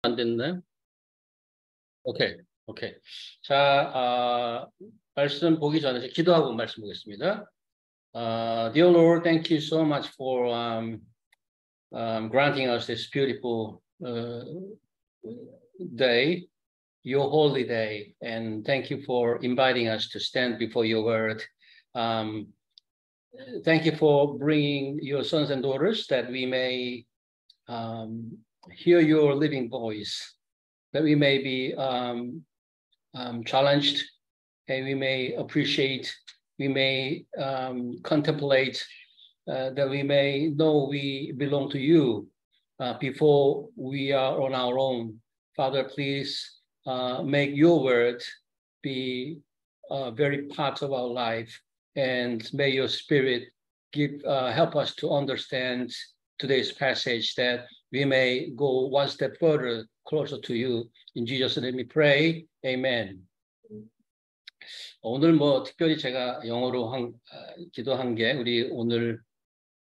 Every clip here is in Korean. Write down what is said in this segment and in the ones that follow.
안 됐나요? 오케이, 오케이. 자, 말씀 보기 전에 기도하고 말씀 보겠습니다. Dear Lord, thank you so much for granting us this beautiful day, your holy day, and thank you for inviting us to stand before your word. Thank you for bringing your sons and daughters that we may hear your living voice, that we may be challenged, and we may appreciate, we may contemplate, that we may know we belong to you before we are on our own. Father, please make your word be very part of our life, and may your spirit help us to understand today's passage, that we may go one step further, closer to you. In Jesus' name we pray. Amen. 오늘 뭐 특별히 제가 영어로 기도한 게 우리 오늘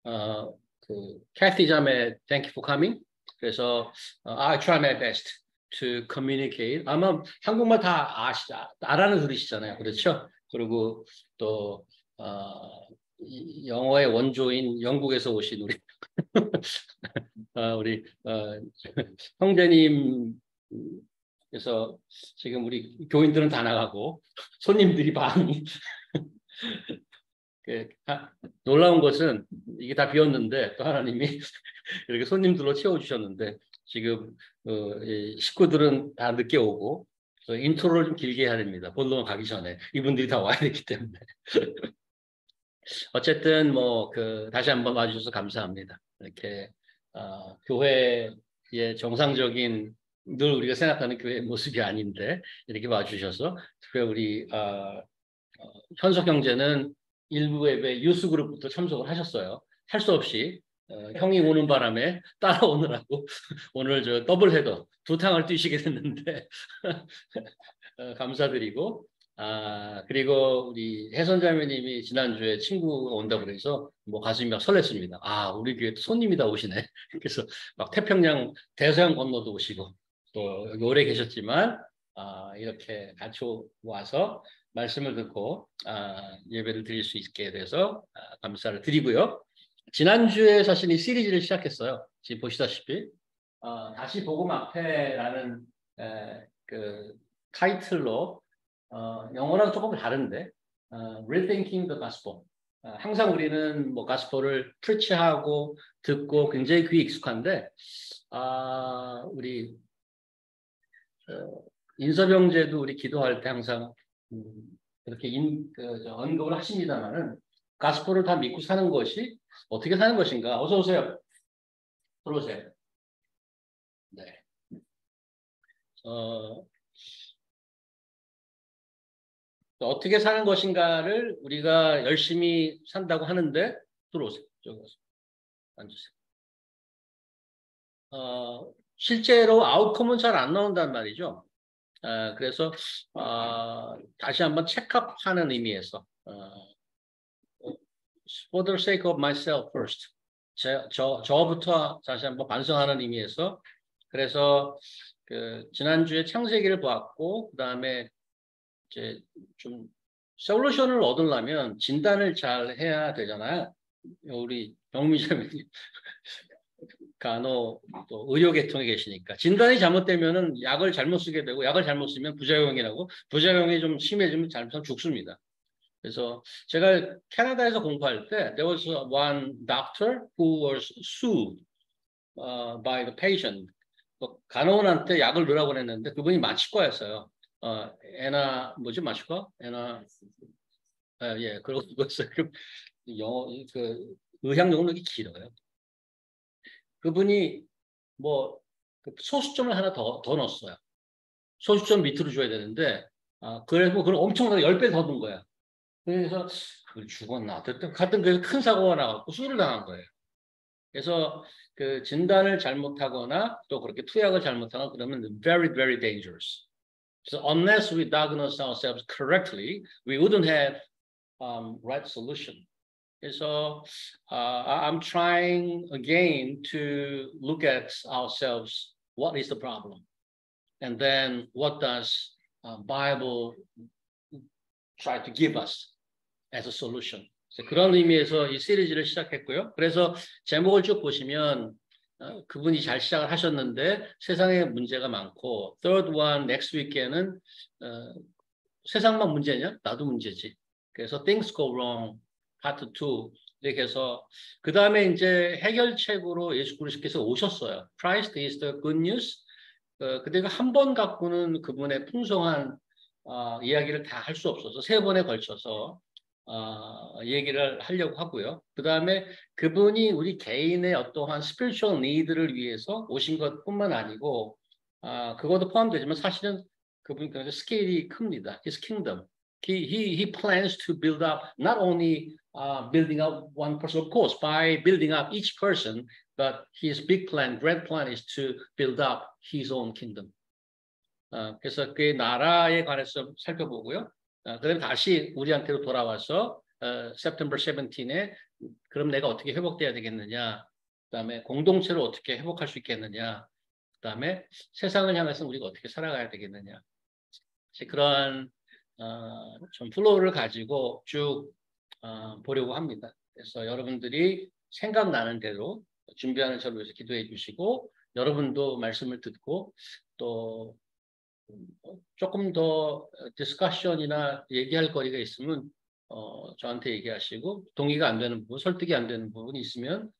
그 캐티 자매 thank you for coming. 그래서 I try my best to communicate. 아마 한국말 다 알아는 들으시잖아요, 그렇죠? 그리고 또 영어의 원조인 영국에서 오신 우리 우리 형제님. 그래서 지금 우리 교인들은 다 나가고 손님들이 많이 놀라운 것은 이게 다 비었는데 또 하나님이 이렇게 손님들로 채워주셨는데 지금 식구들은 다 늦게 오고 인트로를 좀 길게 해야 됩니다. 본론 가기 전에 이분들이 다 와야 되기 때문에 어쨌든 뭐 다시 한번 와주셔서 감사합니다. 이렇게 교회의 정상적인 늘 우리가 생각하는 교회의 모습이 아닌데 이렇게 와주셔서 특별히 우리 현석 형제는 일부 예배 유스 그룹부터 참석을 하셨어요. 할 수 없이 형이 오는 바람에 따라오느라고 오늘 저 더블 헤더 2탕을 뛰시게 됐는데 감사드리고 그리고 우리 혜선자매님이 지난주에 친구가 온다고 그래서 뭐 가슴이 막 설렜습니다. 우리 교회 손님이 다 오시네. 그래서 막 태평양 대서양 건너도 오시고 또 여기 오래 계셨지만 이렇게 같이 와서 말씀을 듣고 예배를 드릴 수 있게 돼서 감사를 드리고요. 지난주에 사실 이 시리즈를 시작했어요. 지금 보시다시피 다시 복음 앞에라는 그 타이틀로 영어랑 조금 다른데 Rethinking the Gospel. 항상 우리는 뭐 가스펠을 프리치하고 듣고 굉장히 귀에 익숙한데 우리 인섭 형제도 우리 기도할 때 항상 그렇게 언급을 하십니다만은 가스펠을 다 믿고 사는 것이 어떻게 사는 것인가? 어서 오세요. 들어오세요. 네. 어떻게 사는 것인가를 우리가 열심히 산다고 하는데 들어오세요. 저기 앉으세요. 실제로 아웃컴은 잘 안 나온단 말이죠. 그래서 다시 한번 체크업하는 의미에서 for the sake of myself first, 저부터 다시 한번 반성하는 의미에서 그래서 지난주에 창세기를 보았고 그 다음에 이제 좀 솔루션을 얻으려면 진단을 잘 해야 되잖아요. 우리 병미자님 간호 또 의료 계통에 계시니까 진단이 잘못되면은 약을 잘못 쓰게 되고 약을 잘못 쓰면 부작용이라고 부작용이 좀 심해지면 잘못하면 죽습니다. 그래서 제가 캐나다에서 공부할 때 there was one doctor who was sued by the patient. 간호원한테 약을 넣으라고 했는데 그분이 마취과였어요. 뭐지 마취과? 예, 그러고 있어요. 영어 의학 용어가 길어요. 그분이 뭐 소수점을 하나 더 넣었어요. 소수점 밑으로 줘야 되는데 그래서 그걸 엄청나게 10배 더 넣은 거야. 그래서 그걸 죽었나 하여튼 그래서 큰 사고가 나갖고 수술을 당한 거예요. 그래서 그 진단을 잘못하거나 또 그렇게 투약을 잘못하거나 그러면 very very dangerous. So unless we diagnose ourselves correctly, we wouldn't have right solution. 그래서 I'm trying again to look at ourselves what is the problem? And then what does Bible try to give us as a solution? 그런 의미에서 이 시리즈를 시작했고요. 그래서 제목을 쭉 보시면 그분이 잘 시작을 하셨는데 세상에 문제가 많고 third one next week에는 세상만 문제냐? 나도 문제지. 그래서 things go wrong part 2 이렇게 해서 그 다음에 이제 해결책으로 예수 그리스도께서 오셨어요. Christ is the good news. 근데 한 번 갖고는 그분의 풍성한 이야기를 다 할 수 없어서 3번에 걸쳐서 얘기를 하려고 하고요. 그 다음에 그분이 우리 개인의 어떠한 spiritual need를 위해서 오신 것뿐만 아니고 그것도 포함되지만 사실은 그분 스케일이 큽니다. His kingdom. He plans to build up not only building up one person, of course, by building up each person, but his big plan, grand plan is to build up his own kingdom. 그래서 그 나라에 관해서 살펴보고요. 그다음에 다시 우리한테로 돌아와서 September 17에 그럼 내가 어떻게 회복돼야 되겠느냐, 그다음에 공동체를 어떻게 회복할 수 있겠느냐, 그다음에 세상을 향해서 우리가 어떻게 살아가야 되겠느냐, 그런 좀 플로우를 가지고 쭉 보려고 합니다. 그래서 여러분들이 생각나는 대로 준비하는 저를 위해서 기도해 주시고 여러분도 말씀을 듣고 또 조금 더 디스커션이나 얘기할 거리가 있으면 저한테 얘기하시고 동의가 안 되는 부분, 설득이 안 되는 부분이 있으면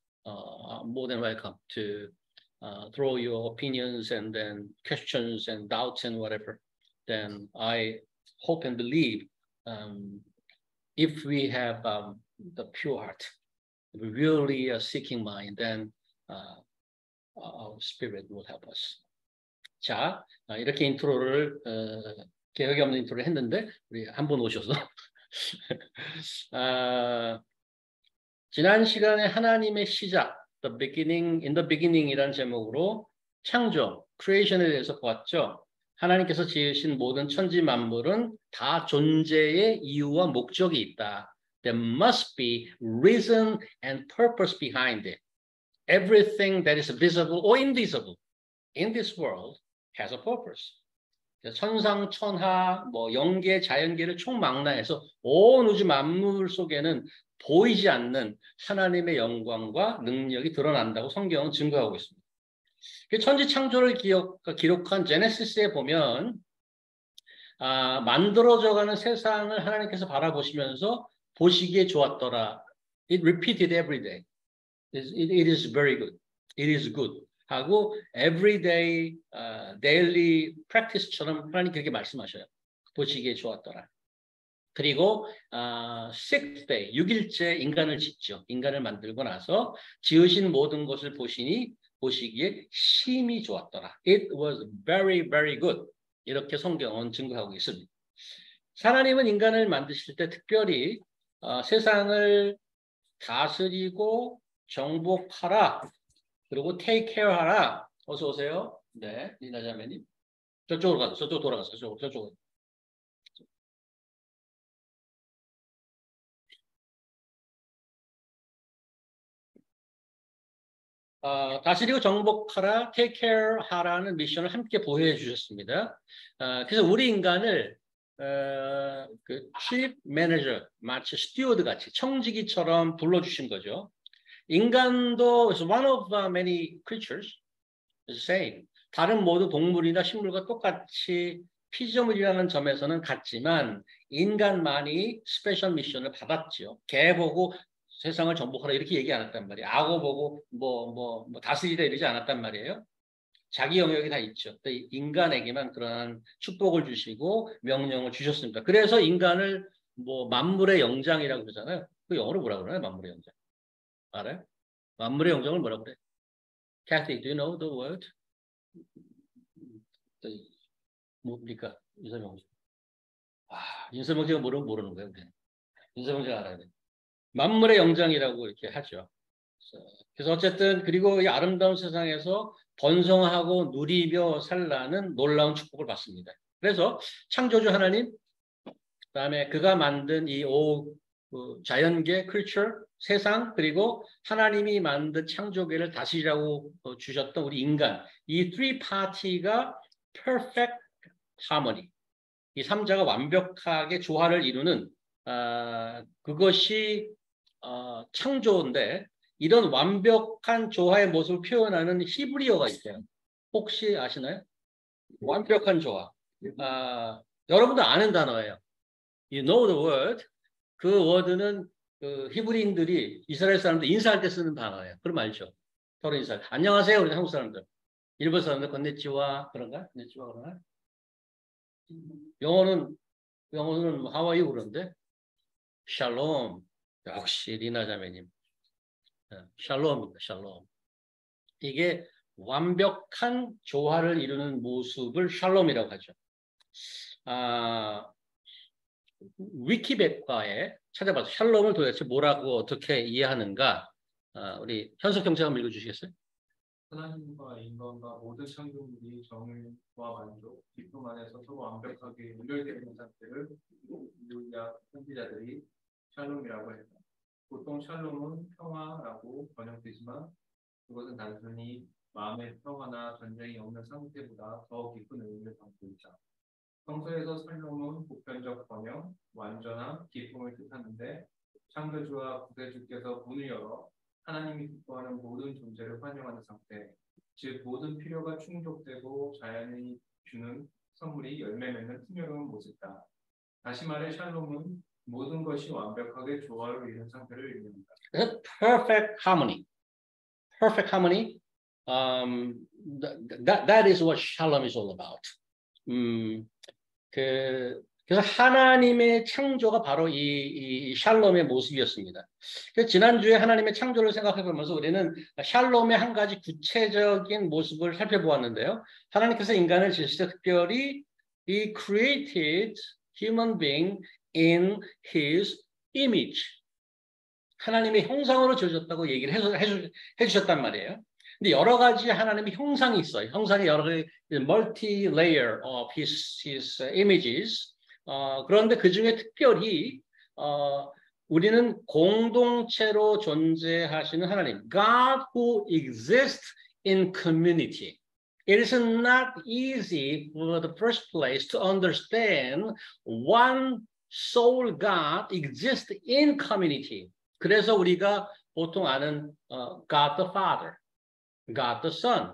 more than welcome to throw your opinions and then questions and doubts and whatever. Then I hope and believe if we have the pure heart, really a seeking mind, then our spirit will help us. 자, 이렇게 인트로를 개혁이 없는 인트로를 했는데 우리 한 분 오셔서 지난 시간에 하나님의 시작, the beginning, in the beginning이라는 제목으로 창조, creation에 대해서 보았죠. 하나님께서 지으신 모든 천지 만물은 다 존재의 이유와 목적이 있다. There must be reason and purpose behind it. Everything that is visible or invisible in this world has a purpose. 천상, 천하, 영계, 자연계를 총망라해서 온 우주 만물 속에는 보이지 않는 하나님의 영광과 능력이 드러난다고 성경은 증거하고 있습니다. 천지 창조를 기록한 제네시스에 보면 만들어져가는 세상을 하나님께서 바라보시면서 보시기에 좋았더라. It repeated every day. It is very good. It is good. 하고 everyday, daily practice처럼 하나님 그렇게 말씀하셔요. 보시기에 좋았더라. 그리고 sixth day, 6일째 인간을 짓죠. 인간을 만들고 나서 지으신 모든 것을 보시기에 심히 좋았더라. It was very, very good. 이렇게 성경은 증거하고 있습니다. 하나님은 인간을 만드실 때 특별히 세상을 다스리고 정복하라. 그리고 take care 하라. 어서 오세요. 네, 리나 자매님. 저쪽으로 가서, 저쪽 돌아가서, 저쪽으로. 다스리고 정복하라, take care 하라는 미션을 함께 보여해 주셨습니다. 그래서 우리 인간을 그 chief manager, 마치 스튜어드 같이 청지기처럼 불러주신 거죠. 인간도 is one of the many creatures, the same. 다른 모든 동물이나 식물과 똑같이 피조물이라는 점에서는 같지만 인간만이 스페셜 미션을 받았죠. 개 보고 세상을 정복하라 이렇게 얘기 안 했단 말이에요. 악어 보고 뭐 다스리다 이러지 않았단 말이에요. 자기 영역이 다 있죠. 인간에게만 그러한 축복을 주시고 명령을 주셨습니다. 그래서 인간을 만물의 영장이라고 그러잖아요. 그 영어로 뭐라 그러나요? 만물의 영장. 알아요? 만물의 영장을 뭐라 그래? Kathy, do you know the word? 뭡니까? 윤서명. 윤서명 씨가 모르는 거예요. 윤서명 씨가 알아야 돼. 만물의 영장이라고 이렇게 하죠. 그래서 어쨌든 그리고 이 아름다운 세상에서 번성하고 누리며 살라는 놀라운 축복을 받습니다. 그래서 창조주 하나님, 그다음에 그가 만든 이 그 자연계, creature, 세상, 그리고 하나님이 만든 창조계를 다스리라고 주셨던 우리 인간. 이 three party가 perfect harmony. 이 삼자가 완벽하게 조화를 이루는 그것이 창조인데 이런 완벽한 조화의 모습을 표현하는 히브리어가 있어요. 혹시 아시나요? 완벽한 조화. 여러분도 아는 단어예요. You know the word. 그 워드는 그 히브리인들이 이스라엘 사람들 인사할 때 쓰는 단어예요. 그럼 알죠? 서로 인사. 안녕하세요. 우리 한국 사람들. 일본 사람들 건네치와 그런가? 건네치와 그러나? 영어는 How are you 그러는데 샬롬. 역시 리나 자매님. 샬롬입니다. 샬롬. 이게 완벽한 조화를 이루는 모습을 샬롬이라고 하죠. 위키백과에 찾아봐서 샬롬을 도대체 뭐라고 어떻게 이해하는가? 우리 현석 경찰 한번 읽어주시겠어요? 하나님과 인간과 모든 창조물이 정의와 만족, 기쁨 안에서 서로 완벽하게 연결되는 상태를 할렐루야 선지자들이 샬롬이라고 했다. 보통 샬롬은 평화라고 번역되지만 그것은 단순히 마음의 평화나 전쟁이 없는 상태보다 더 깊은 의미를 담고 있다. 성서에서 샬롬은 보편적 번영, 완전한 기쁨을 뜻하는데 창조주와 구세주께서 문을 열어 하나님이 기뻐하는 모든 존재를 환영하는 상태, 즉 모든 필요가 충족되고 자연이 주는 선물이 열매 맺는 풍요로운 모습이다. 다시 말해 샬롬은 모든 것이 완벽하게 조화를 이룬 상태를 의미합니다. Perfect harmony. Perfect harmony. That is what shalom is all about. 그래서 하나님의 창조가 바로 이 샬롬의 모습이었습니다. 그래서 지난주에 하나님의 창조를 생각해 보면서 우리는 샬롬의 한 가지 구체적인 모습을 살펴보았는데요. 하나님께서 인간을 지으실 때 특별히 He created human being in His image. 하나님의 형상으로 지어졌다고 얘기를 해주셨단 말이에요. 근데 여러 가지 하나님의 형상이 있어요. 형상이 여러 가지 multi-layer of his images. 그런데 그 중에 특별히 우리는 공동체로 존재하시는 하나님, God who exists in community. It is not easy for the first place to understand one soul God exists in community. 그래서 우리가 보통 아는 God the Father, God the Son,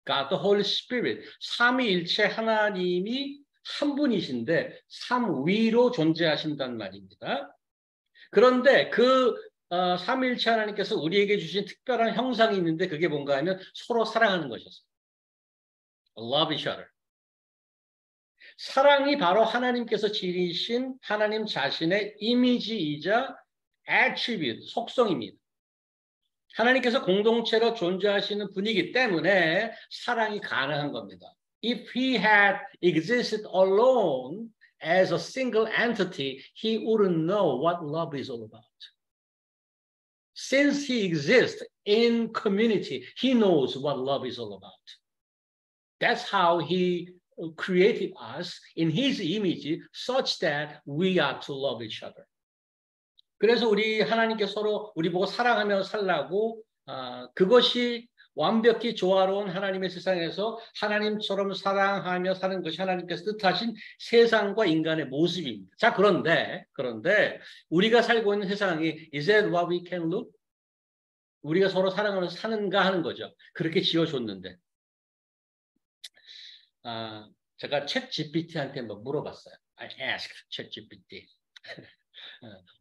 God the Holy Spirit, 삼위일체 하나님이 한 분이신데 삼위로 존재하신단 말입니다. 그런데 그 삼위일체 하나님께서 우리에게 주신 특별한 형상이 있는데 그게 뭔가 하면 서로 사랑하는 것이었어요. Love each other. 사랑이 바로 하나님께서 지으신 하나님 자신의 이미지이자 attribute, 속성입니다. 하나님께서 공동체로 존재하시는 분이기 때문에 사랑이 가능한 겁니다. If he had existed alone as a single entity, he wouldn't know what love is all about. Since he exists in community, he knows what love is all about. That's how he created us in his image such that we are to love each other. 그래서 우리 하나님께 서로 우리 보고 사랑하며 살라고 그것이 완벽히 조화로운 하나님의 세상에서 하나님처럼 사랑하며 사는 것이 하나님께서 뜻하신 세상과 인간의 모습입니다. 자, 그런데 우리가 살고 있는 세상이 Is that what we can look? 우리가 서로 사랑하면서 사는가 하는 거죠. 그렇게 지어줬는데 제가 챗 GPT한테 뭐 물어봤어요. I asked 챗 GPT.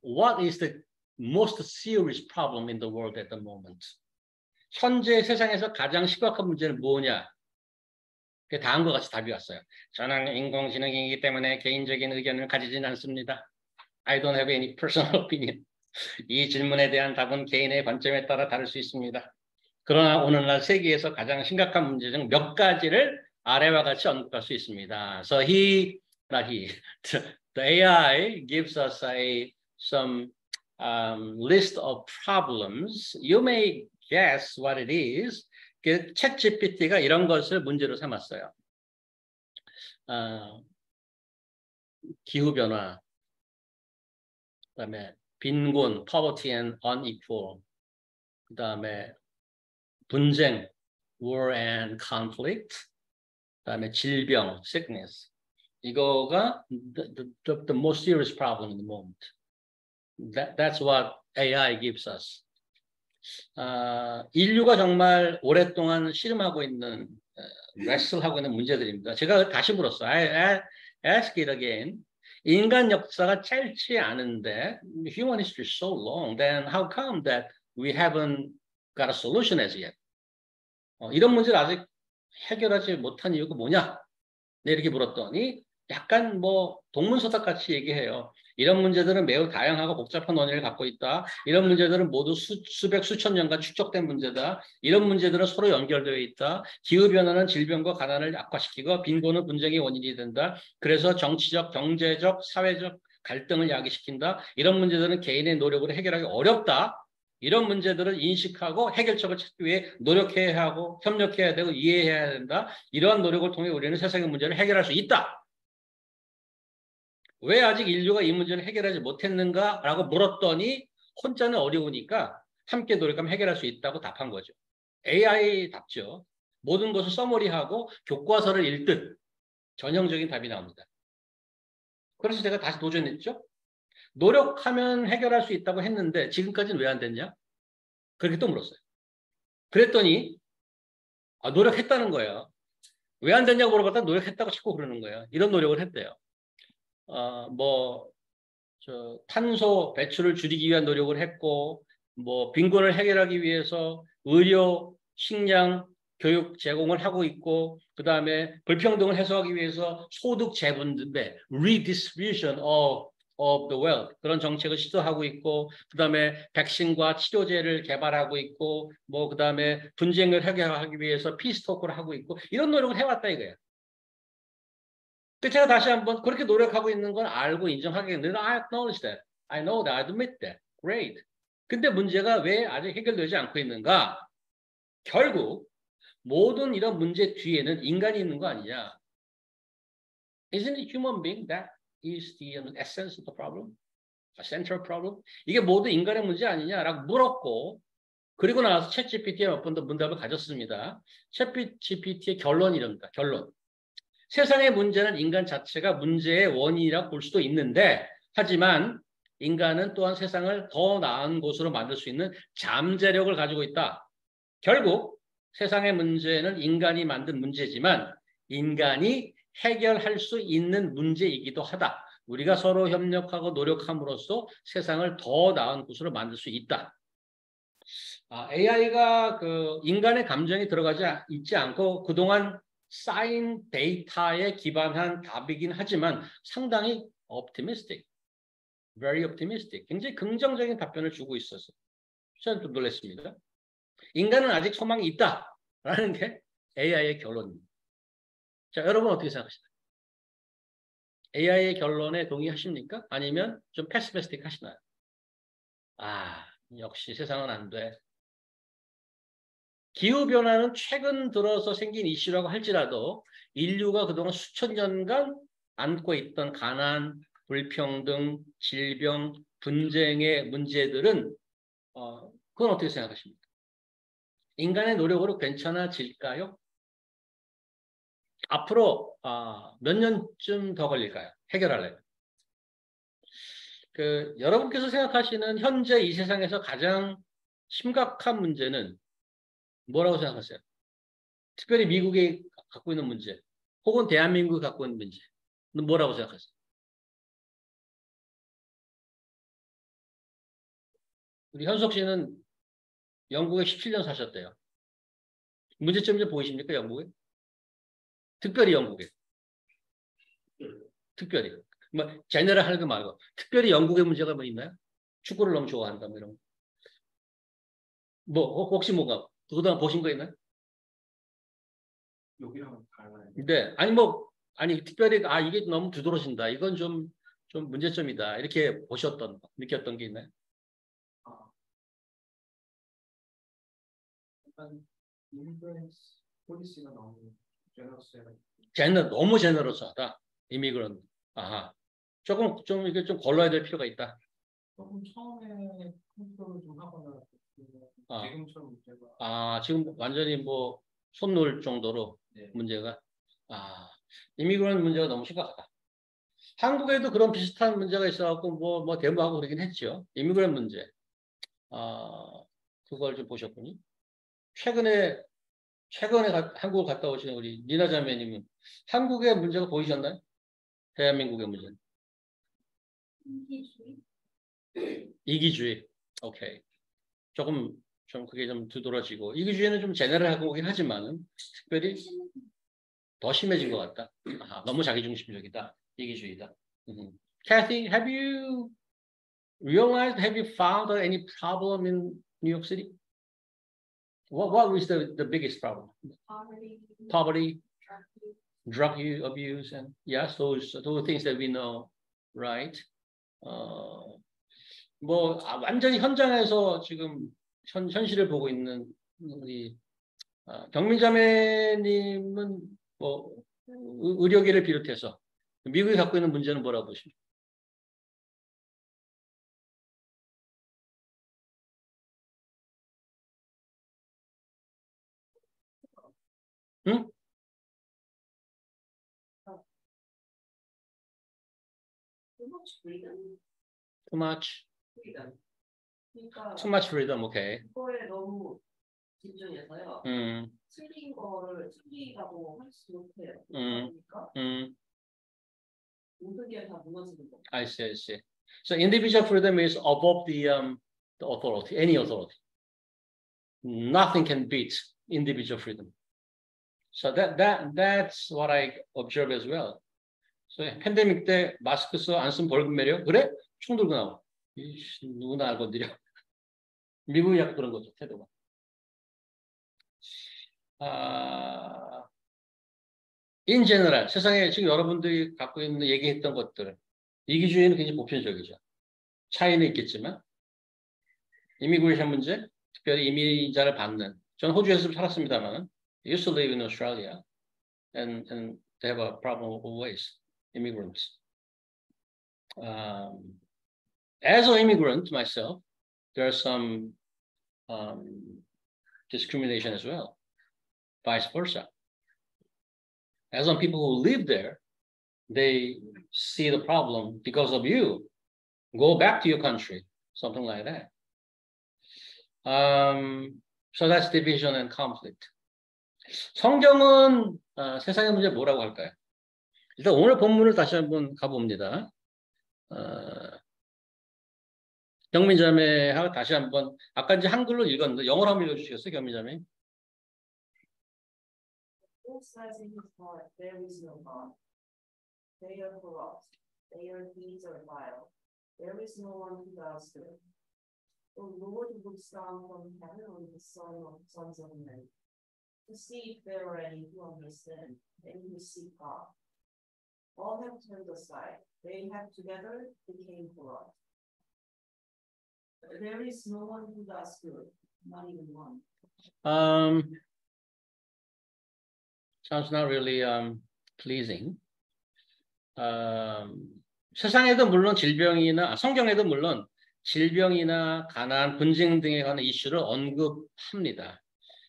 What is the most serious problem in the world at the moment? 현재 세상에서 가장 심각한 문제는 뭐냐? 다음과 같이 답이 왔어요. 저는 인공지능이기 때문에 개인적인 의견을 가지진 않습니다. I don't have any personal opinion. 이 질문에 대한 답은 개인의 관점에 따라 다를 수 있습니다. 그러나 오늘날 세계에서 가장 심각한 문제 중 몇 가지를 아래와 같이 언급할 수 있습니다. So the AI gives us some list of problems. You may guess what it is. 챗 GPT가 이런 것을 문제로 삼았어요. 기후변화, 그다음에 빈곤, poverty and unequal. 그 다음에 분쟁, war and conflict. 그 다음에 질병, sickness. 이거가 the most serious problem in the moment. That's what AI gives us. 인류가 정말 오랫동안 씨름하고 있는, 레슬하고 있는 문제들입니다. 제가 다시 물었어요. I ask it again. 인간 역사가 짧지 않은데, human history is so long, then how come that we haven't got a solution as yet? 이런 문제를 아직 해결하지 못한 이유가 뭐냐? 네, 이렇게 물었더니 약간 뭐 동문서답 같이 얘기해요. 이런 문제들은 매우 다양하고 복잡한 원인을 갖고 있다. 이런 문제들은 모두 수백 수천 년간 축적된 문제다. 이런 문제들은 서로 연결되어 있다. 기후변화는 질병과 가난을 악화시키고 빈곤은 분쟁의 원인이 된다. 그래서 정치적, 경제적, 사회적 갈등을 야기시킨다. 이런 문제들은 개인의 노력으로 해결하기 어렵다. 이런 문제들을 인식하고 해결책을 찾기 위해 노력해야 하고 협력해야 되고 이해해야 된다. 이러한 노력을 통해 우리는 세상의 문제를 해결할 수 있다. 왜 아직 인류가 이 문제를 해결하지 못했는가라고 물었더니 혼자는 어려우니까 함께 노력하면 해결할 수 있다고 답한 거죠. AI답죠. 모든 것을 써머리하고 교과서를 읽듯 전형적인 답이 나옵니다. 그래서 제가 다시 도전했죠. 노력하면 해결할 수 있다고 했는데 지금까지는 왜 안 됐냐? 그렇게 또 물었어요. 그랬더니 노력했다는 거예요. 왜 안 됐냐고 물어봤더니 노력했다고 자꾸 그러는 거예요. 이런 노력을 했대요. 탄소 배출을 줄이기 위한 노력을 했고, 빈곤을 해결하기 위해서 의료, 식량, 교육 제공을 하고 있고, 그 다음에 불평등을 해소하기 위해서 소득 재분배, redistribution of the wealth, 그런 정책을 시도하고 있고, 그 다음에 백신과 치료제를 개발하고 있고, 그 다음에 분쟁을 해결하기 위해서 피스토크를 하고 있고, 이런 노력을 해왔다 이거예요. 제가 다시 한번 그렇게 노력하고 있는 건 알고 인정하겠는데, I acknowledge that. I know that. I admit that. Great. 근데 문제가 왜 아직 해결되지 않고 있는가? 결국 모든 이런 문제 뒤에는 인간이 있는 거 아니냐? Isn't it human being that is the essence of the problem? A central problem? 이게 모두 인간의 문제 아니냐라고 물었고, 그리고 나서 챗GPT에 몇 번 더 문답을 가졌습니다. 챗GPT의 결론이 이럽니다. 결론. 세상의 문제는 인간 자체가 문제의 원인이라고 볼 수도 있는데, 하지만 인간은 또한 세상을 더 나은 곳으로 만들 수 있는 잠재력을 가지고 있다. 결국 세상의 문제는 인간이 만든 문제지만 인간이 해결할 수 있는 문제이기도 하다. 우리가 서로 협력하고 노력함으로써 세상을 더 나은 곳으로 만들 수 있다. AI가 인간의 감정이 들어가지 있지 않고 그동안 쌓인 데이터에 기반한 답이긴 하지만 상당히 optimistic, very optimistic, 굉장히 긍정적인 답변을 주고 있어서 저는 좀 놀랐습니다. 인간은 아직 소망이 있다라는 게 AI의 결론입니다. 자, 여러분 어떻게 생각하시나요? AI의 결론에 동의하십니까? 아니면 좀 패시미스틱 하시나요? 역시 세상은 안 돼. 기후변화는 최근 들어서 생긴 이슈라고 할지라도 인류가 그동안 수천 년간 안고 있던 가난, 불평등, 질병, 분쟁의 문제들은 그건 어떻게 생각하십니까? 인간의 노력으로 괜찮아질까요? 앞으로 몇 년쯤 더 걸릴까요? 해결하려면. 여러분께서 생각하시는 현재 이 세상에서 가장 심각한 문제는 뭐라고 생각하세요? 특별히 미국이 갖고 있는 문제, 혹은 대한민국이 갖고 있는 문제, 뭐라고 생각하세요? 우리 현석 씨는 영국에 17년 사셨대요. 문제점 좀 보이십니까, 영국에? 특별히 영국에. 특별히. 제너럴 하는 거 말고. 특별히 영국의 문제가 뭐 있나요? 축구를 너무 좋아한다, 뭐 이런 거. 혹시 그동안 보신 거 있나요? 여기랑 달라요. 네. 아니, 특별히, 이게 너무 두드러진다. 이건 좀 문제점이다. 이렇게 느꼈던 게 있나요? 약간 인플루언스 폴리시가 너무 너무 제너러스하다. 이미그런트. 조금 이게 좀 걸러야 될 필요가 있다. 조금 처음에 컨트롤을 좀 하거나 아. 지금처럼 문제가 지금 완전히 뭐 손 놓을 정도로 네. 문제가 이미그런트 문제가 너무 심각하다. 한국에도 그런 비슷한 문제가 있어갖고 뭐 데모하고 그러긴 했죠. 이미그런트 문제. 그걸 좀 보셨군요. 최근에 한국을 갔다 오신 우리 니나 자매님은 한국의 문제가 보이셨나요? 대한민국의 문제. 이기주의. 오케이. 조금 좀 그게 좀 두드러지고 이기주의는 좀 제너럴하고 오긴 하지만은 특별히 더 심해진 것 같다. 너무 자기중심적이다. 이기주의다. Kathy, have you realized? Have you found any problem in New York City? What is the biggest problem? Poverty, drug abuse, and yes, those things that we know, right? 뭐 완전히 현장에서 지금 현실을 보고 있는 우리 경민자매님은 뭐 의료계를 비롯해서 미국이 갖고 있는 문제는 뭐라고 보십니까? 응? Too much. 그러니까 Too much freedom. Okay. 그거에 너무 집중해서요. 틀린 거를 틀리다고 할 수 못해요. 그러니까 모든 게 다 무너지는 거. I see. So individual freedom is above the authority, any authority. Nothing can beat individual freedom. So that's what I observe as well. So 팬데믹 때 마스크 안 쓰면 벌금 매려? 그래? 총 들고 나와. 누구나 알 건드려. 미국이 약간 그런 거죠, 태도가. In general, 세상에 지금 여러분들이 갖고 있는 얘기했던 것들, 이기주의는 굉장히 보편적이죠. 차이는 있겠지만, 이미그레이션 문제, 특별히 이민자를 받는. 저는 호주에서 살았습니다만, I used to live in Australia, and they have a problem always, immigrants. As an immigrant myself, there's some discrimination as well, vice versa. As some people who live there, they see the problem because of you. Go back to your country, something like that. So that's division and conflict. 성경은 세상의 문제 뭐라고 할까요? 일단 오늘 본문을 다시 한번 가봅니다. 경민자매하고 다시 한번 아까 이제 한글로 읽었는데 영어로 한번 읽어주시겠어요, 경민자매? Who says in his heart there is no God? They are corrupt. Their deeds are vile. There is no one who does good. The Lord looks down from heaven on the sons of men to see if there are any who understand and who seek God. All have turned aside. They have together became corrupt. There is no one who does good, not even one. Sounds not really pleasing. 세상에도 물론 성경에도 물론 질병이나 가난, 분쟁 등에 관한 이슈를 언급합니다.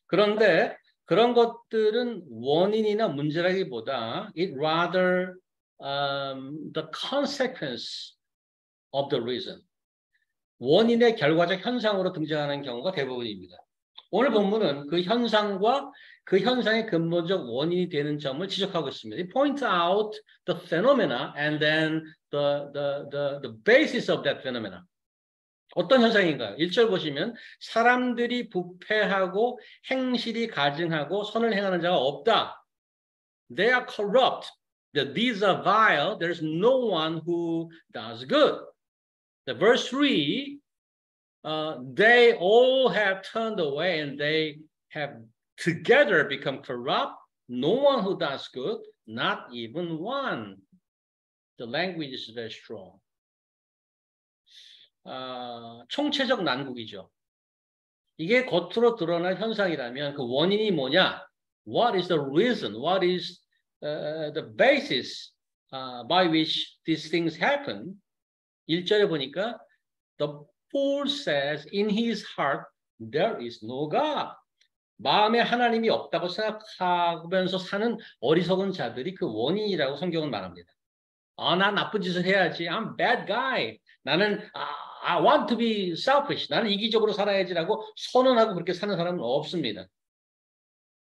그런데 그런 것들은 원인이나 문제라기보다 it rather the consequence of the reason. 원인의 결과적 현상으로 등장하는 경우가 대부분입니다. 오늘 본문은 그 현상과 그 현상의 근본적 원인이 되는 점을 지적하고 있습니다. It points out the phenomena and then the basis of that phenomena. 어떤 현상인가요? 1절 보시면 사람들이 부패하고 행실이 가증하고 선을 행하는 자가 없다. They are corrupt. These are vile. There's no one who does good. The verse 3, they all have turned away and they have together become corrupt. No one who does good, not even one. The language is very strong. 총체적 난국이죠. 이게 겉으로 드러난 현상이라면 그 원인이 뭐냐? What is the reason? What is the basis by which these things happen? 1절에 보니까 The fool says in his heart, there is no God. 마음에 하나님이 없다고 생각하면서 사는 어리석은 자들이 그 원인이라고 성경은 말합니다. 난 나쁜 짓을 해야지. I'm a bad guy. 나는 I want to be selfish. 나는 이기적으로 살아야지라고 선언하고 그렇게 사는 사람은 없습니다.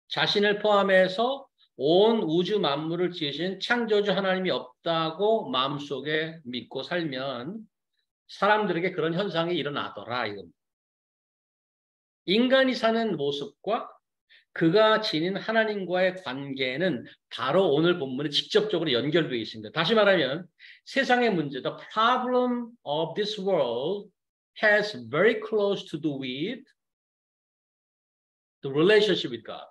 자신을 포함해서 온 우주 만물을 지으신 창조주 하나님이 없다고 마음속에 믿고 살면 사람들에게 그런 현상이 일어나더라 이겁니다. 인간이 사는 모습과 그가 지닌 하나님과의 관계는 바로 오늘 본문에 직접적으로 연결되어 있습니다. 다시 말하면 세상의 문제, the problem of this world has very close to do with the relationship with God.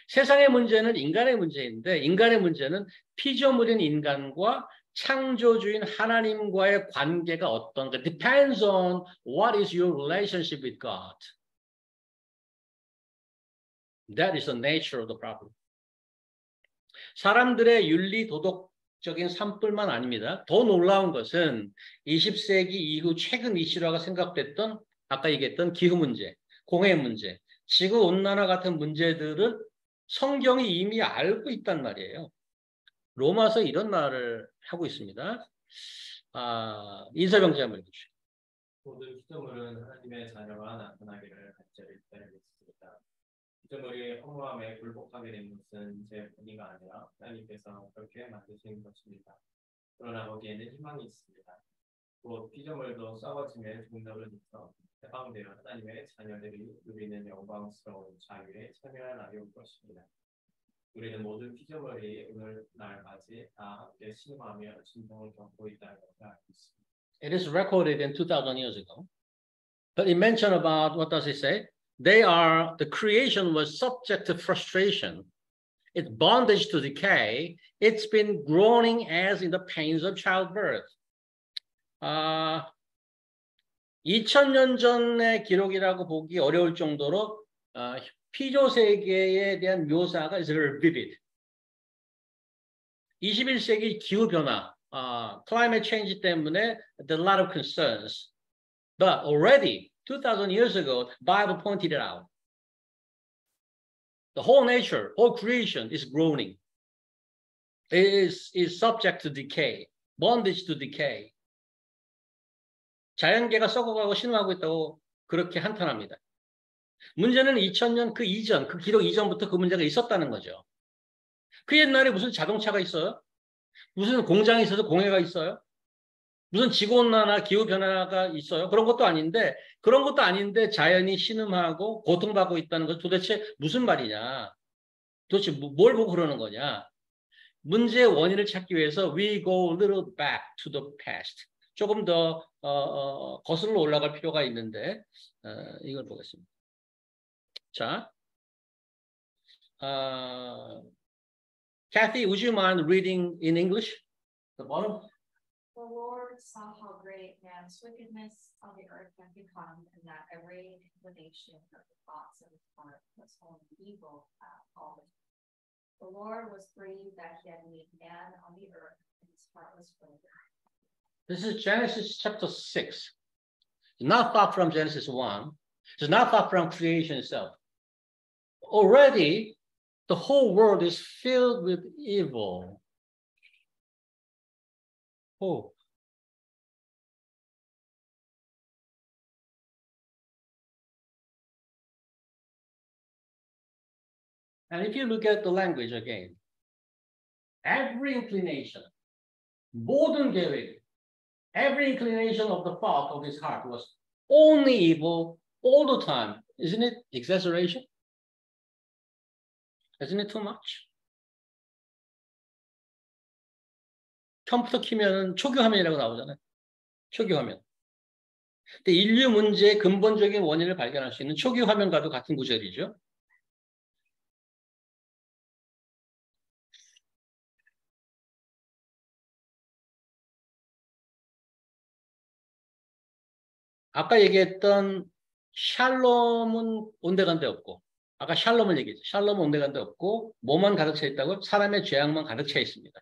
세상의 문제는 인간의 문제인데 인간의 문제는 피조물인 인간과 창조주인 하나님과의 관계가 어떤가 depends on what is your relationship with God. That is the nature of the problem. 사람들의 윤리 도덕적인 삶뿐만 아닙니다. 더 놀라운 것은 20세기 이후 최근 이슈화가 생각됐던 아까 얘기했던 기후 문제, 공해 문제, 지구 온난화 같은 문제들을 성경이 이미 알고 있단 말이에요. 로마서 이런 말을 하고 있습니다. 인사병자 한번 해주시죠. 모든 피조물은 하나님의 자녀가 나타나기를 간절히 기다리고 있습니다. 피조물이 허무함에 굴복하게 된 것은 제 본의가 아니라 하나님께서 그렇게 만드신 것입니다. 그러나 거기에는 희망이 있습니다. 곧 피조물도 썩어짐의 종로를 입어 해방되어 하나님의 자녀들이 누리는 영광스러운 자유에 참여할 날이 올 것입니다. 우리는 모든 피조물이 오늘날까지 다 함께 신음하며 진동을 겪고 있다는 것을 알고 있습니다. It is recorded in 2,000 years ago. But it mentioned about, what does it say? The creation was subject to frustration. It's bondage to decay. It's been groaning as in the pains of childbirth. 2000년 전의 기록이라고 보기 어려울 정도로 피조 세계에 대한 묘사가 is very vivid. 21세기 기후 변화, climate change 때문에 there are a lot of concerns. But already 2,000 years ago, the Bible pointed it out. The whole nature, whole creation is groaning. It is subject to decay, bondage to decay. 자연계가 썩어가고 신음하고 있다고 그렇게 한탄합니다. 문제는 2000년 그 이전, 그 기록 이전부터 그 문제가 있었다는 거죠. 그 옛날에 무슨 자동차가 있어요? 무슨 공장이 있어서 공해가 있어요? 무슨 지구온난화, 기후변화가 있어요? 그런 것도 아닌데 자연이 신음하고 고통받고 있다는 것 도대체 무슨 말이냐? 도대체 뭘 보고 그러는 거냐? 문제의 원인을 찾기 위해서 we go a little back to the past. 조금 더 거슬러 올라갈 필요가 있는데 이걸 보겠습니다. 자, Kathy, would you mind reading in English? The bottom. The Lord saw how great man's wickedness on the earth had become, and that every inclination of the thoughts of his heart was only evil always. The Lord was grieved that he had made man on the earth, and his heart was filled. This is Genesis chapter 6. It's not far from Genesis 1. It's not far from creation itself. Already, the whole world is filled with evil. Oh. And if you look at the language again, every inclination, 모든 계획, every inclination of the thought of his heart was only evil all the time. Isn't it exaggeration? Isn't it too much? 컴퓨터 키면은 초기 화면이라고 나오잖아요. 초기 화면. 근데 인류 문제의 근본적인 원인을 발견할 수 있는 초기 화면과도 같은 구절이죠. 아까 얘기했던 샬롬은 온데간데 없고, 아까 샬롬을 얘기했죠. 샬롬은 온데간데 없고, 뭐만 가득 차 있다고? 사람의 죄악만 가득 차 있습니다.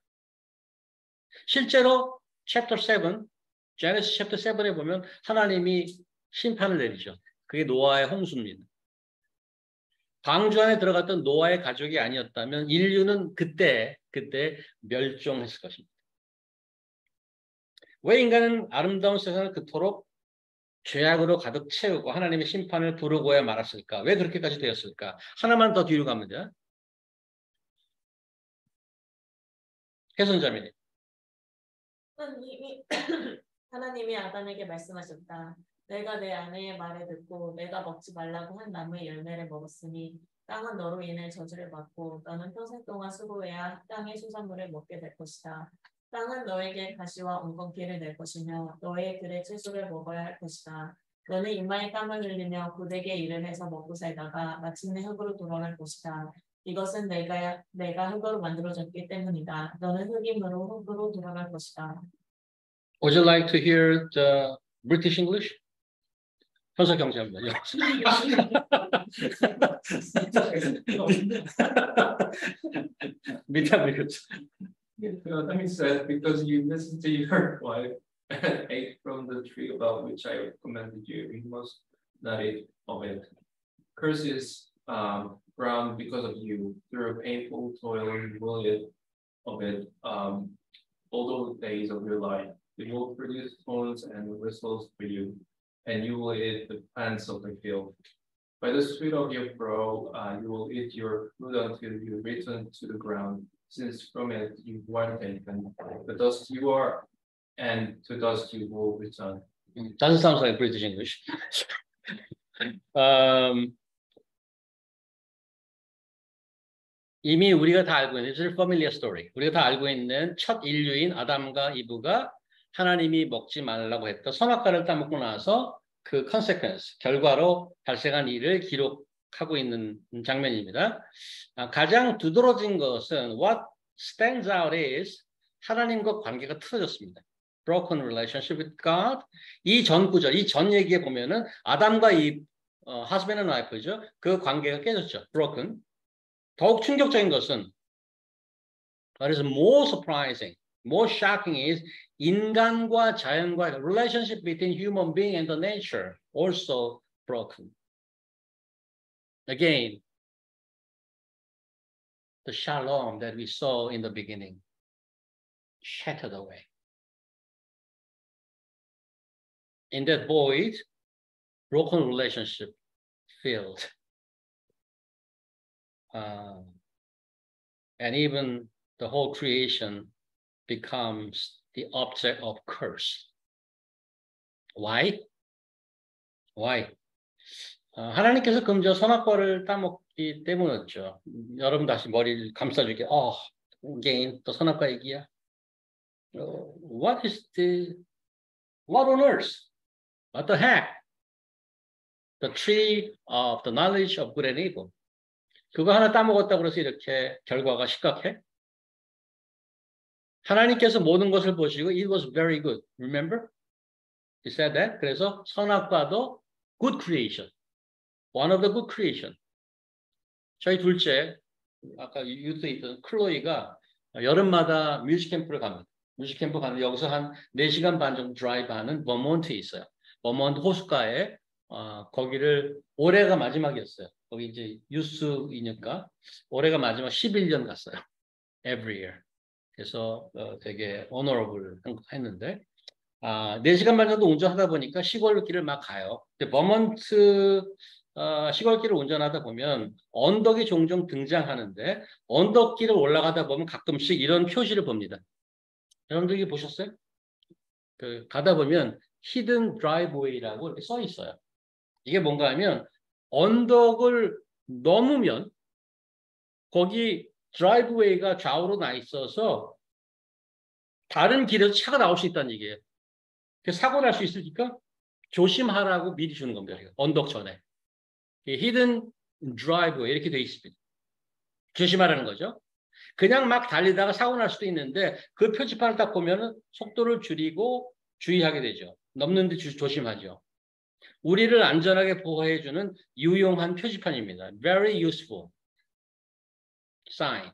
실제로 chapter 7, 제네시스 챕터 7에 보면 하나님이 심판을 내리죠. 그게 노아의 홍수입니다. 방주 안에 들어갔던 노아의 가족이 아니었다면 인류는 그때 멸종했을 것입니다. 왜 인간은 아름다운 세상을 그토록 죄악으로 가득 채우고 하나님의 심판을 부르고야 말았을까? 왜 그렇게까지 되었을까? 하나만 더 뒤로 갑니다. 혜선자매님. 하나님이 아담에게 말씀하셨다. 내가 내 아내의 말을 듣고 내가 먹지 말라고 한 나무의 열매를 먹었으니 땅은 너로 인해 저주를 받고 너는 평생 동안 수고해야 땅의 수산물을 먹게 될 것이다. 땅은 너에게 가시와 엉겅퀴를 낼 것이며 너의 들의 채소를 먹어야 할 것이다. 너는 이마에 땀을 흘리며 고되게 일을 해서 먹고 살다가 마침내 흙으로 돌아갈 것이다. 이것은 내가 흙으로 만들어졌기 때문이다. 너는 흙이므로 흙으로 돌아갈 것이다. Would you like to hear the British English? 현석 경제입니다. He said, because you listened to your wife and ate from the tree about which I commanded you, you must not eat of it. Curse is ground because of you. Through painful toil you will eat of it all the days of your life. It will produce thorns and bristles for you, and you will eat the plants of the field. By the sweat of your brow you will eat your food until you return to the ground, since from it you were taken. The dust you are, and to dust you will return. Doesn't sound like British English. 이미 우리가 다 알고 있는, it's a familiar story. 우리가 다 알고 있는 첫 인류인 아담과 이브가 하나님이 먹지 말라고 했던 선악과를 따먹고 나서 그 consequence, 결과로 발생한 일을 기록하고 있는 장면입니다. 가장 두드러진 것은 what stands out is 하나님과 관계가 틀어졌습니다. Broken relationship with God. 이 전 구절, 이 전 얘기에 보면은 아담과 이 husband and wife죠. 그 관계가 깨졌죠. Broken. 더욱 충격적인 것은 what is more surprising, more shocking is 인간과 자연과 relationship between human being and the nature also broken. Again, the shalom that we saw in the beginning shattered away. In that void, broken relationship filled. And even the whole creation becomes the object of curse. Why? Why? 하나님께서 금지한 선악과를 따먹기 때문이었죠. 여러분 다시 머리를 감싸주게. again 또 선악과 얘기야. What on earth? What the heck? The tree of the knowledge of good and evil. 그거 하나 따먹었다고 해서 이렇게 결과가 심각해? 하나님께서 모든 것을 보시고 it was very good. Remember? He said that. 그래서 선악과도 good creation. One of the good creation. 저희 둘째, 아까 유튜브에 있던 클로이가 여름마다 뮤직 캠프를 갑니다. 뮤직 캠프 가는데 여기서 한 4시간 반 정도 드라이브 하는 버몬트에 있어요. 버몬트 호숫가에 거기를 올해가 마지막이었어요. 거기 이제 유스이니까 올해가 마지막 11년 갔어요. Every year. 그래서 되게 honorable 했는데 4시간 반 정도 운전하다 보니까 시골길을 막 가요. 근데 버몬트 시골길을 운전하다 보면 언덕이 종종 등장하는데 언덕길을 올라가다 보면 가끔씩 이런 표시를 봅니다. 여러분들 이게 보셨어요? 가다 보면 히든 드라이브웨이라고 이렇게 써 있어요. 이게 뭔가 하면 언덕을 넘으면 거기 드라이브웨이가 좌우로 나 있어서 다른 길에서 차가 나올 수 있다는 얘기예요. 사고 날 수 있으니까 조심하라고 미리 주는 겁니다. 언덕 전에. 히든 드라이브웨이 이렇게 돼 있습니다. 조심하라는 거죠. 그냥 막 달리다가 사고 날 수도 있는데 그 표지판을 딱 보면은 속도를 줄이고 주의하게 되죠. 넘는데 조심하죠. 우리를 안전하게 보호해주는 유용한 표지판입니다. Very useful sign.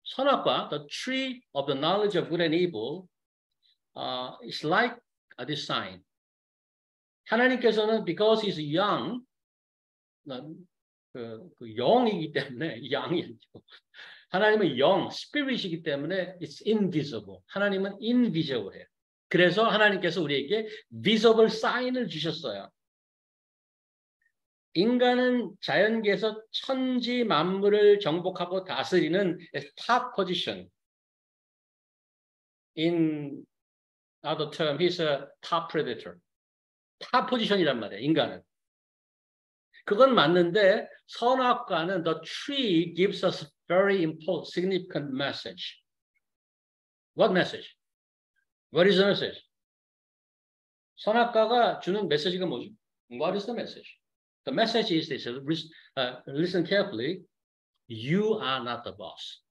선악과, the tree of the knowledge of good and evil, it's like this sign. 하나님께서는 because he's young, 그 영이기 때문에 young이 아니고 하나님은 영, spirit이기 때문에 it's invisible. 하나님은 invisible해요. 그래서 하나님께서 우리에게 visible sign을 주셨어요. 인간은 자연계에서 천지 만물을 정복하고 다스리는 top position. In other term, he's a top predator. top 포지션이란 말이에요. 인간은. 그건 맞는데 선악과는 the tree gives us very important, significant message. What message? What is the message? 선악과가 주는 메시지가 뭐죠? What is the message? The message is this. Listen carefully. You are not the boss.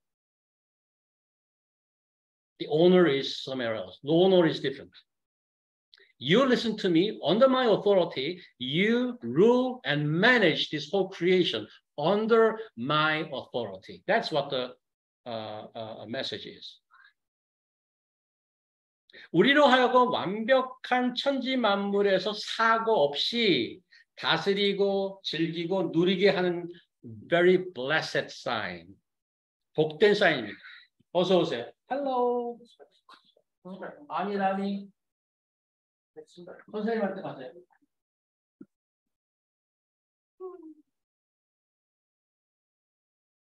The owner is somewhere else. The owner is different. You listen to me. Under my authority, you rule and manage this whole creation under my authority. That's what the message is. 우리로 하여금 완벽한 천지 만물에서 사고 없이 다스리고 즐기고 누리게 하는 very blessed sign. 복된 사인입니다. 어서 오세요. Hello. 아니. 선생님한테 가세요.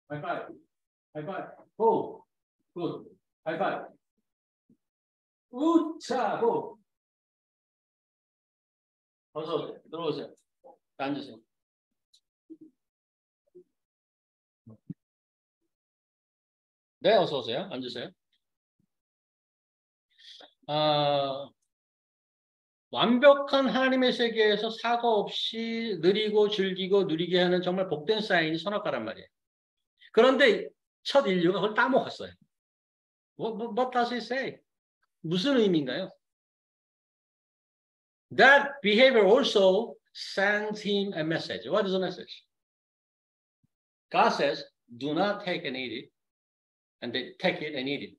하이파이브. 고. 굿. 하이파이브. 우차. 고. 어서 오세요. 들어오세요. 앉으세요. 네, 어서 오세요. 앉으세요. 완벽한 하나님의 세계에서 사고 없이 느리고 즐기고 누리게 하는 정말 복된 사인이 선악과란 말이에요. 그런데 첫 인류가 그걸 따먹었어요. What does it say? 무슨 의미인가요? That behavior also sends him a message. What is the message? God says, do not take and eat it. And they take it and eat it.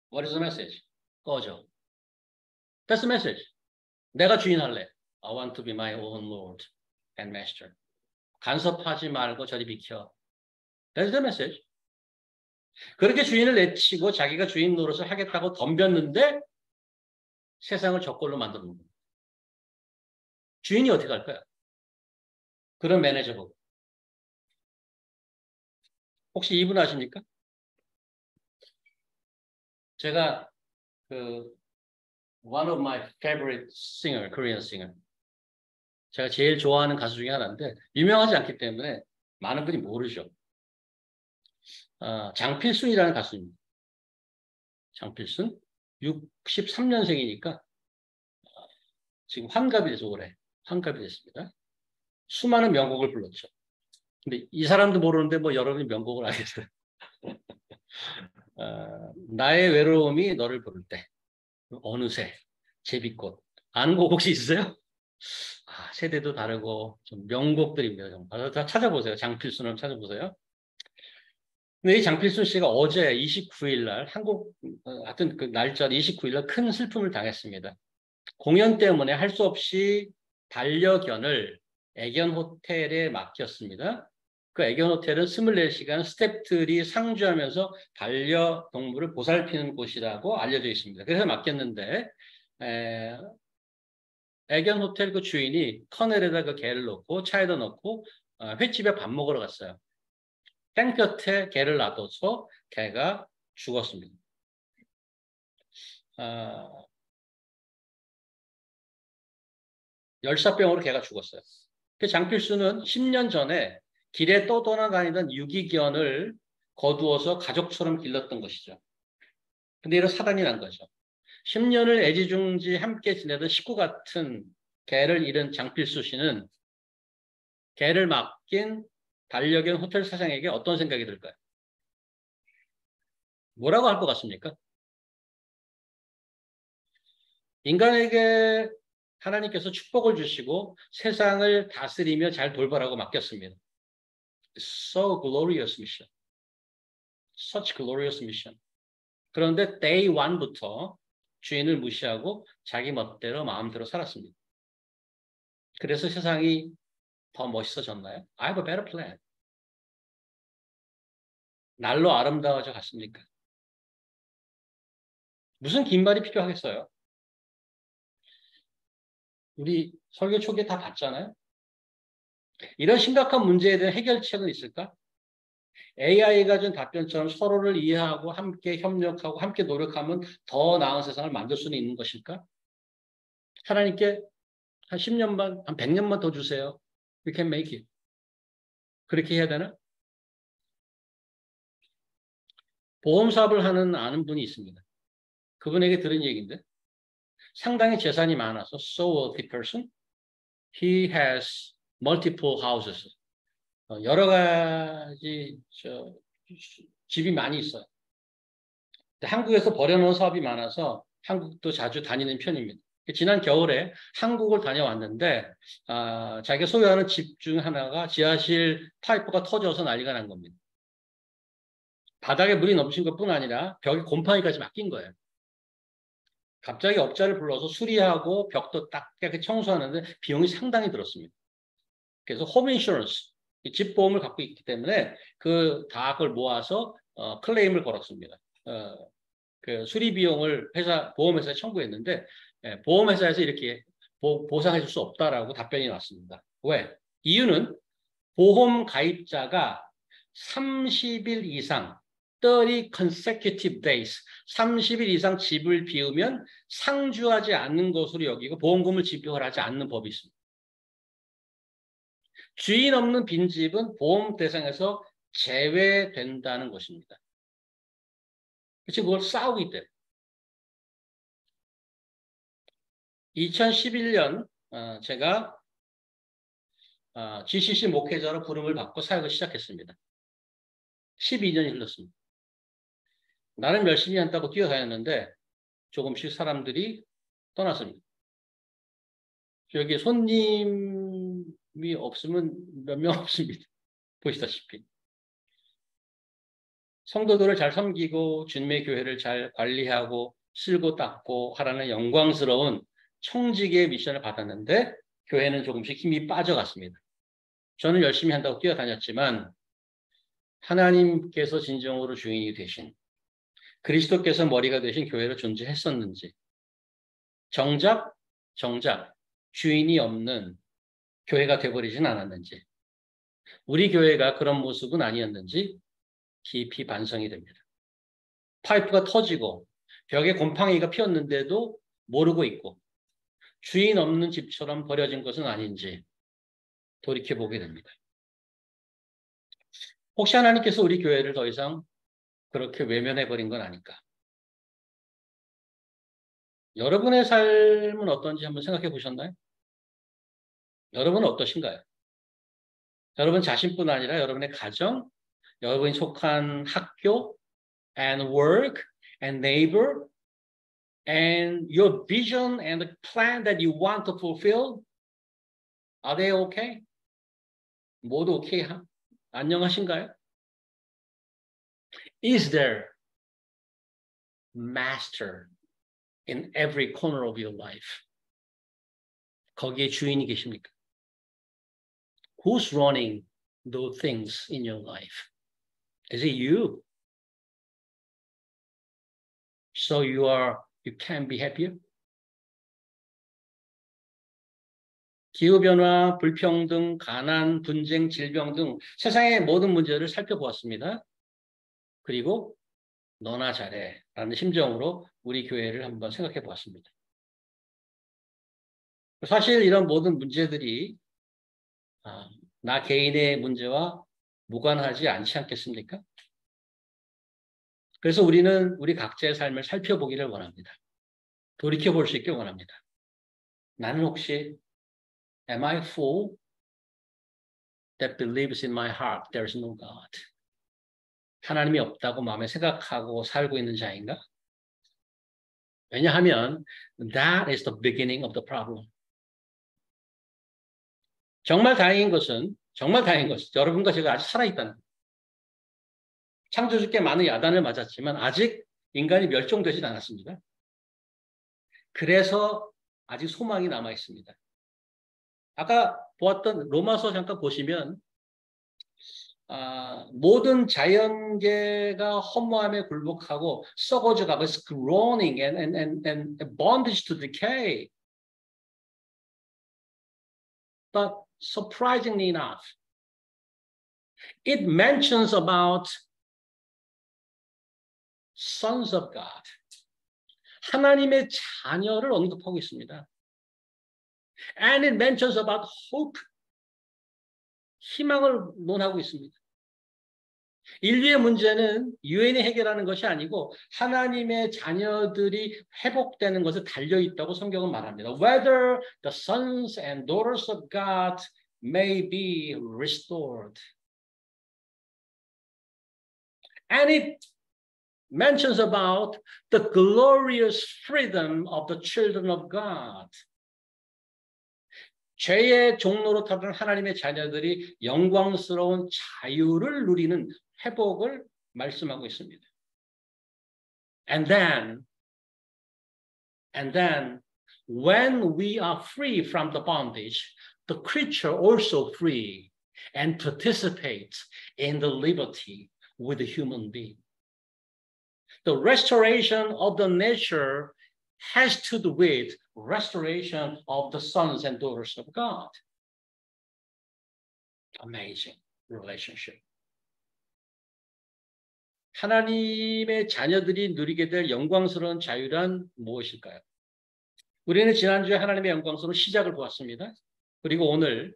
What is the message? 꺼져. That's the message. 내가 주인할래. I want to be my own Lord and Master. 간섭하지 말고 저리 비켜. That's the message. 그렇게 주인을 내치고 자기가 주인 노릇을 하겠다고 덤볐는데 세상을 저꼴로 만드는 겁니다. 주인이 어떻게 할까요? 그런 매니저 보고. 혹시 이분 아십니까? 제가 one of my favorite singer, Korean singer. 제가 제일 좋아하는 가수 중에 하나인데 유명하지 않기 때문에 많은 분이 모르죠. 장필순이라는 가수입니다. 장필순 63년생이니까 지금 환갑이 돼서 올해 환갑이 됐습니다. 수많은 명곡을 불렀죠. 근데 이 사람도 모르는데 뭐 여러분이 명곡을 알겠어요. 나의 외로움이 너를 부를 때 어느새 제비꽃 아는 곡 혹시 있으세요? 세대도 다르고 좀 명곡들입니다. 정말 다 찾아보세요. 장필순을 찾아보세요. 근데 이 장필순 씨가 어제 29일 날 하여튼 그 날짜 29일 날 큰 슬픔을 당했습니다. 공연 때문에 할 수 없이 반려견을 애견 호텔에 맡겼습니다. 그 애견 호텔은 24시간 스태프들이 상주하면서 반려동물을 보살피는 곳이라고 알려져 있습니다. 그래서 맡겼는데 애견 호텔 그 주인이 터널에다 그 개를 넣고 차에다 넣고 횟집에 밥 먹으러 갔어요. 땡볕에 개를 놔둬서 개가 죽었습니다. 열사병으로 개가 죽었어요. 그 장필수는 10년 전에 길에 떠돌아다니던 유기견을 거두어서 가족처럼 길렀던 것이죠. 근데 이런 사단이 난 거죠. 10년을 애지중지 함께 지내던 식구 같은 개를 잃은 장필수 씨는 개를 맡긴 반려견 호텔 사장에게 어떤 생각이 들까요? 뭐라고 할 것 같습니까? 인간에게 하나님께서 축복을 주시고 세상을 다스리며 잘 돌보라고 맡겼습니다. So glorious mission. Such glorious mission. 그런데 day one부터 주인을 무시하고 자기 멋대로 마음대로 살았습니다. 그래서 세상이 더 멋있어졌나요? I have a better plan. 날로 아름다워져 갔습니까? 무슨 긴 말이 필요하겠어요? 우리 설교 초기에 다 봤잖아요. 이런 심각한 문제에 대한 해결책은 있을까? AI가 준 답변처럼 서로를 이해하고 함께 협력하고 함께 노력하면 더 나은 세상을 만들 수는 있는 것일까? 하나님께 한 10년만, 한 100년만 더 주세요. We can make it. 그렇게 해야 되나? 보험 사업을 하는 아는 분이 있습니다. 그분에게 들은 얘기인데 상당히 재산이 많아서 so wealthy person. He has multiple houses. 여러 가지 집이 많이 있어요. 한국에서 벌여놓은 사업이 많아서 한국도 자주 다니는 편입니다. 지난 겨울에 한국을 다녀왔는데 자기가 소유하는 집 중 하나가 지하실 파이프가 터져서 난리가 난 겁니다. 바닥에 물이 넘친 것뿐 아니라 벽에 곰팡이까지 맡긴 거예요. 갑자기 업자를 불러서 수리하고 벽도 딱 깨끗이 청소하는데 비용이 상당히 들었습니다. 그래서 홈 인슈런스, 집 보험을 갖고 있기 때문에 그걸 모아서 클레임을 걸었습니다. 그 수리 비용을 보험회사에 청구했는데 보험회사에서 이렇게 보상해 줄 수 없다라고 답변이 왔습니다. 왜? 이유는 보험 가입자가 30일 이상 30 consecutive days 30일 이상 집을 비우면 상주하지 않는 것으로 여기고 보험금을 지불하지 않는 법이 있습니다. 주인 없는 빈집은 보험 대상에서 제외된다는 것입니다. 그치, 그걸 싸우기 때문에. 2011년 제가 GCC 목회자로 부름을 받고 사역을 시작했습니다. 12년이 흘렀습니다. 나름 열심히 한다고 뛰어다녔는데 조금씩 사람들이 떠났습니다. 여기 손님이 없으면 몇 명 없습니다. 보시다시피. 성도들을 잘 섬기고 주님의 교회를 잘 관리하고 쓸고 닦고 하라는 영광스러운 청직의 미션을 받았는데 교회는 조금씩 힘이 빠져갔습니다. 저는 열심히 한다고 뛰어다녔지만 하나님께서 진정으로 주인이 되신 그리스도께서 머리가 되신 교회로 존재했었는지 정작 주인이 없는 교회가 되어버리진 않았는지 우리 교회가 그런 모습은 아니었는지 깊이 반성이 됩니다. 파이프가 터지고 벽에 곰팡이가 피었는데도 모르고 있고 주인 없는 집처럼 버려진 것은 아닌지 돌이켜보게 됩니다. 혹시 하나님께서 우리 교회를 더 이상 그렇게 외면해버린 건 아닐까? 여러분의 삶은 어떤지 한번 생각해 보셨나요? 여러분은 어떠신가요? 여러분 자신뿐 아니라 여러분의 가정, 여러분이 속한 학교, and work, and neighbor, and your vision and the plan that you want to fulfill, are they okay? 모두 오케이? 안녕하신가요? Is there master in every corner of your life? 거기에 주인이 계십니까? Who's running those things in your life? Is it you? So you can be happier? 기후변화, 불평등, 가난, 분쟁, 질병 등 세상의 모든 문제를 살펴보았습니다. 그리고 너나 잘해 라는 심정으로 우리 교회를 한번 생각해 보았습니다. 사실 이런 모든 문제들이 나 개인의 문제와 무관하지 않지 않겠습니까? 그래서 우리는 우리 각자의 삶을 살펴보기를 원합니다. 돌이켜볼 수 있길 원합니다. 나는 혹시 Am I a fool that believes in my heart there is no God? 하나님이 없다고 마음에 생각하고 살고 있는 자인가? 왜냐하면 that is the beginning of the problem. 정말 다행인 것은 여러분과 제가 아직 살아있다는 것. 창조주께 많은 야단을 맞았지만 아직 인간이 멸종되진 않았습니다. 그래서 아직 소망이 남아 있습니다. 아까 보았던 로마서 잠깐 보시면 모든 자연계가 허무함에 굴복하고 썩어져가고 it's groaning and bondage to decay. But surprisingly enough, it mentions about sons of God. 하나님의 자녀를 언급하고 있습니다. And it mentions about hope. 희망을 논하고 있습니다. 인류의 문제는 유엔이 해결하는 것이 아니고 하나님의 자녀들이 회복되는 것에 달려있다고 성경은 말합니다. Whether the sons and daughters of God may be restored. And it mentions about the glorious freedom of the children of God. 죄의 종로로 타던 하나님의 자녀들이 영광스러운 자유를 누리는 회복을 말씀하고 있습니다. And then, when we are free from the bondage, the creature also free and participates in the liberty with the human being. The restoration of the nature has to do with restoration of the sons and daughters of God. Amazing relationship. 하나님의 자녀들이 누리게 될 영광스러운 자유란 무엇일까요? 우리는 지난주에 하나님의 영광스러운 시작을 보았습니다. 그리고 오늘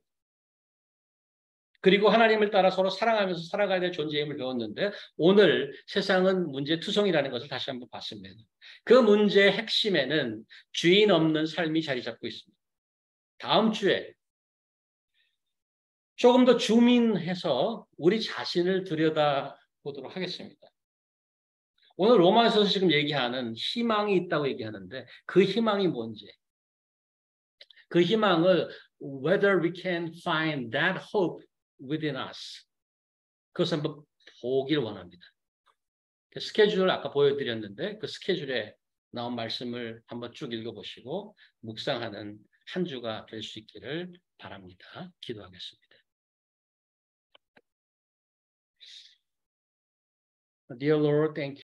그리고 하나님을 따라 서로 사랑하면서 살아가야 될 존재임을 배웠는데 오늘 세상은 문제투성이라는 것을 다시 한번 봤습니다. 그 문제의 핵심에는 주인 없는 삶이 자리 잡고 있습니다. 다음 주에 조금 더 줌인해서 우리 자신을 들여다보도록 하겠습니다. 오늘 로마서에서 지금 얘기하는 희망이 있다고 얘기하는데 그 희망이 뭔지, 그 희망을 whether we can find that hope within us. 그것을 한번 보기를 원합니다. 스케줄을 아까 보여드렸는데 그 스케줄에 나온 말씀을 한번 쭉 읽어보시고 묵상하는 한 주가 될 수 있기를 바랍니다. 기도하겠습니다. Dear Lord, thank